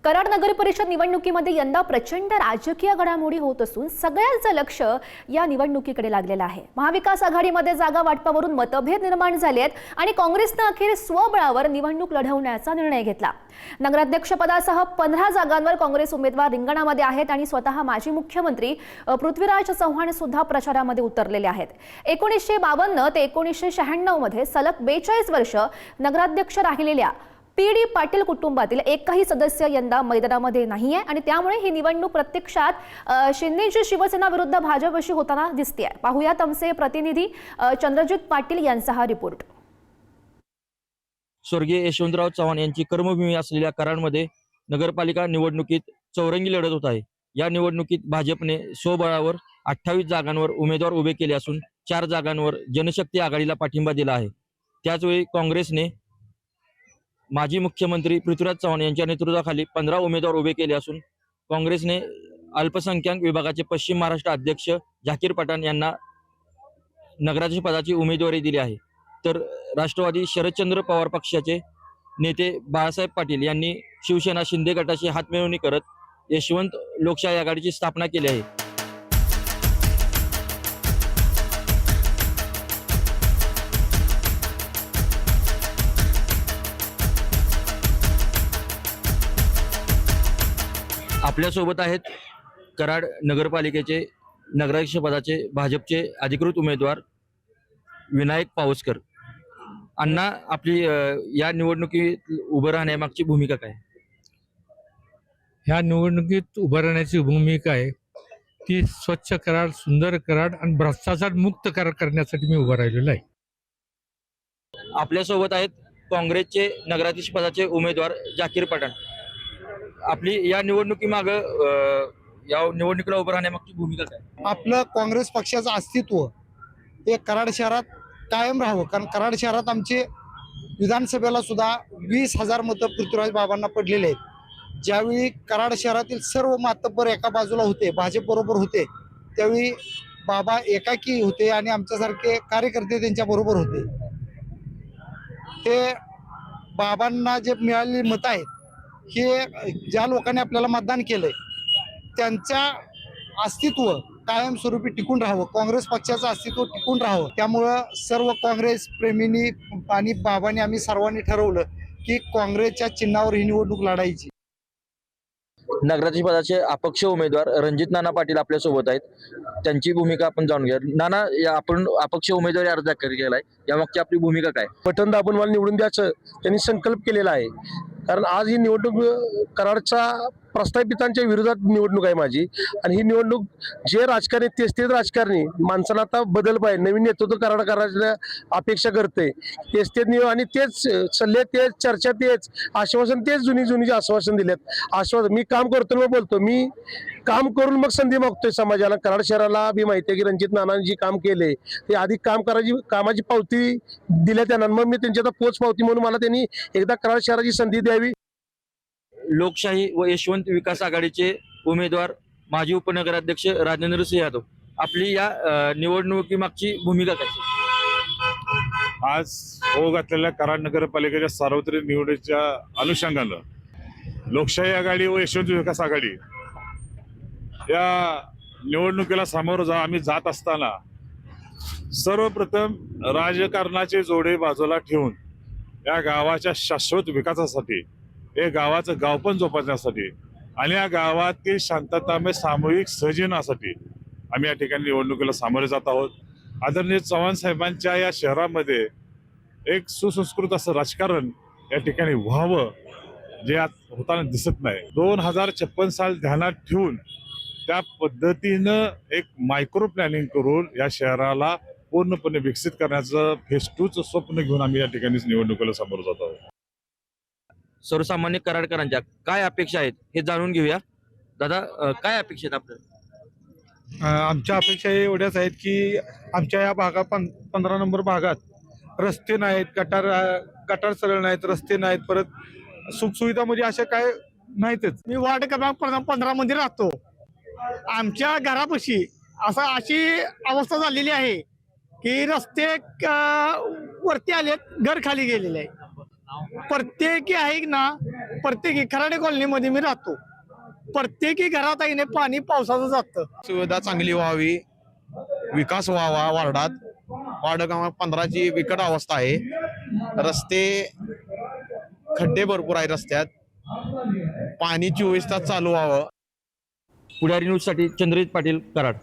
कराड नगर परिषद निवडणुकीमध्ये यंदा प्रचंड राजकीय घडामोडी होत असून सगळ्यांचं लक्ष या निवडणुकीकडे लागलेलं आहे। महाविकास आघाडीमध्ये जागा वाटपावरून मतभेद निर्माण झाले आहेत आणि काँग्रेसने अखेर स्वबळावर निवडणूक लढवण्याचा निर्णय घेतला। नगराध्यक्षपदासह 15 जागांवर काँग्रेस उमेदवार रिंगणामध्ये आहेत आणि स्वतः माजी मुख्यमंत्री पृथ्वीराज चव्हाण सुद्धा प्रचारामध्ये उतरलेले आहेत। 1952 ते 1996 मध्ये सलग 42 वर्ष नगराध्यक्ष राहिलेल्या पी.डी. पाटील कुटुंबातील एकही सदस्य यंदा मैदानामध्ये नाहीये आणि त्यामुळे ही निवडणूक प्रत्यक्षात शिंदेची शिवसेना विरुद्ध भाजप अशी होताना दिसते। पाहूयात आमचे प्रतिनिधी चंद्रजित पाटील यांचा हा रिपोर्ट। स्वर्गीय यशवंतराव चव्हाण यांची कर्मभूमी असलेल्या कराडमध्ये नगरपालिका निवडणुकीत चौरंगी लढत होत आहे। या निवडणुकीत भाजपने स्वबळावर 28 जागांवर उमेदवार उभे केले असून 4 जागांवर जनशक्ती आघाडीला पाठिंबा दिला आहे। त्याचवेळी काँग्रेसने माजी मुख्यमंत्री पृथ्वीराज चव्हाण यांच्या नेतृत्वाखाली 15 उमेदवार उभे केले असून काँग्रेसने अल्पसंख्याक विभागाचे पश्चिम महाराष्ट्र अध्यक्ष झाकीर पठाण यांना नगराध्यक्ष पदाची उमेदवारी दिली आहे। तर राष्ट्रवादी शरदचंद्र पवार पक्षाचे नेते बाळासाहेब पाटील यांनी शिवसेना शिंदे गटाची हातमिळवणी करत यशवंत लोकशाही आघाडीची स्थापना केली आहे। आपल्यासोबत आहेत कराड नगरपालिकेचे नगराध्यक्ष पदाचे भाजपचे अधिकृत उमेदवार विनायक पावसकर। अण्णा, आपली या निवडणुकीत उभं राहण्यामागची भूमिका काय? ह्या निवडणुकीत उभं राहण्याची भूमिका आहे ती स्वच्छ कराड, सुंदर कराड आणि भ्रष्टाचार मुक्त कराड करण्यासाठी मी उभं राहिलेलो आहे। आपल्यासोबत आहेत काँग्रेसचे नगराध्यक्ष पदाचे उमेदवार झाकीर पठाण। आपली या निवडणुकीमाग या निवडणुकीला उभं राहण्यामागची भूमिका काय? आपलं काँग्रेस पक्षाचं अस्तित्व हे कराड शहरात कायम राहावं, कारण कराड शहरात आमचे विधानसभेला सुद्धा 20,000 मतं पृथ्वीराज बाबांना पडलेले आहेत। ज्यावेळी कराड शहरातील सर्व मातब्बर एका बाजूला होते, भाजप बरोबर होते, त्यावेळी बाबा एकाकी होते आणि आमच्यासारखे कार्यकर्ते त्यांच्या बरोबर होते। ते बाबांना जे मिळालेली मतं आहेत हे ज्या लोकांनी आपल्याला मतदान केलंय त्यांच्या अस्तित्व कायमस्वरूपी टिकून राहावं, काँग्रेस पक्षाचं अस्तित्व टिकून राहावं, त्यामुळं सर्व काँग्रेस प्रेमींनी आणि बाबांनी आम्ही सर्वांनी ठरवलं की काँग्रेसच्या चिन्हावर ही निवडणूक लढायची। नगराध्यक्ष पदाचे अपक्ष उमेदवार रणजित नाना पाटील आपल्यासोबत आहेत, त्यांची भूमिका आपण जाणून घ्या। नाना, आपण अपक्ष उमेदवारी अर्ज दाखल केलाय, यामागची आपली भूमिका काय? बटन दाबून मला निवडून द्यायचं त्यांनी संकल्प केलेला आहे, कारण आज ही निवडणूक कराडच्या प्रस्थापितांच्या विरोधात निवडणूक आहे माझी। आणि ही निवडणूक जे राजकारणी तेच राजकारणी माणसाला आता बदल पाहिजे, नवीन नेतृत्व कराड करायच्या अपेक्षा करते, तेच आणि तेच सल्ले, तेच चर्चा, तेच आश्वासन, तेच जुनी आश्वासन दिलेत। आश्वासन मी काम करतो मग बोलतो, मी काम करून मग संधी मागतोय समाजाला। कराड शहराला बी माहिती आहे की रणजित नानांनी जी काम केले ते आधी कामाची पावती दिल्या त्यांना, मग मी त्यांची आता पोच पावती म्हणून मला त्यांनी एकदा कराड शहराची संधी द्यावी। लोकशाही व यशवंत विकास आघाडीचे उमेदवार माजी उपनगराध्यक्ष राजेंद्र सिंह यादव, आपली या निवडणुकीमागची भूमिका काय? आज होऊ घातलेल्या कराड नगरपालिकेच्या सार्वत्रिक निवडणुकीच्या अनुषंगानं लोकशाही आघाडी व यशवंत विकास आघाडी या निवडणुकीला सामोरं आम्ही जात असताना सर्वप्रथम राजकारणाचे जोडे बाजूला ठेवून या गावाच्या शाश्वत विकासासाठी, हे गावाचं गावपण जोपासण्यासाठी आणि या गावातील शांततामय सामूहिक सहजीवनासाठी आम्ही या ठिकाणी निवडणुकीला सामोरे जात आहोत। आदरणीय चव्हाण साहेबांच्या या शहरामध्ये एक सुसंस्कृत असं राजकारण या ठिकाणी व्हावं, जे आज होताना दिसत नाही। 2056 साल ध्यानात ठेवून त्या पद्धतीनं एक मायक्रो प्लॅनिंग करून या शहराला पूर्णपणे विकसित करण्याचं फेज 2चं स्वप्न घेऊन आम्ही या ठिकाणी निवडणुकीला सामोरं जात आहोत। सर्वसामान्य कराडकरांच्या काय अपेक्षा आहेत हे जाणून घेऊया। दादा, काय अपेक्षा आहेत आपल्या? आमच्या अपेक्षा एवढ्याच आहेत की आमच्या या भागात 15 नंबर भागात रस्ते नाहीत, गटार सरळ नाहीत, रस्ते नाहीत, परत सुखसुविधा म्हणजे अशा काय नाहीतच। मी वार्ड क्रमांक 15 मध्ये राहतो। आमच्या घरापाशी अशी अवस्था झालेली आहे की रस्ते वरती आलेत, घर खाली गेलेले आहे। प्रत्येकी आहे ना, प्रत्येकी खराडे कॉलनीमध्ये मी राहतो. प्रत्येकी घरात आहे ना पाणी पावसाचं जातं. सुविधा चांगली व्हावी, विकास व्हावा वार्डात. वार्ड क्रमांक 15ची बिकट अवस्था आहे. रस्ते खड्डे भरपूर आहे रस्त्यात. पाणी 24 तास चालू व्हावं. पुढारी न्यूजसाठी चंद्रजित पाटील, कराड.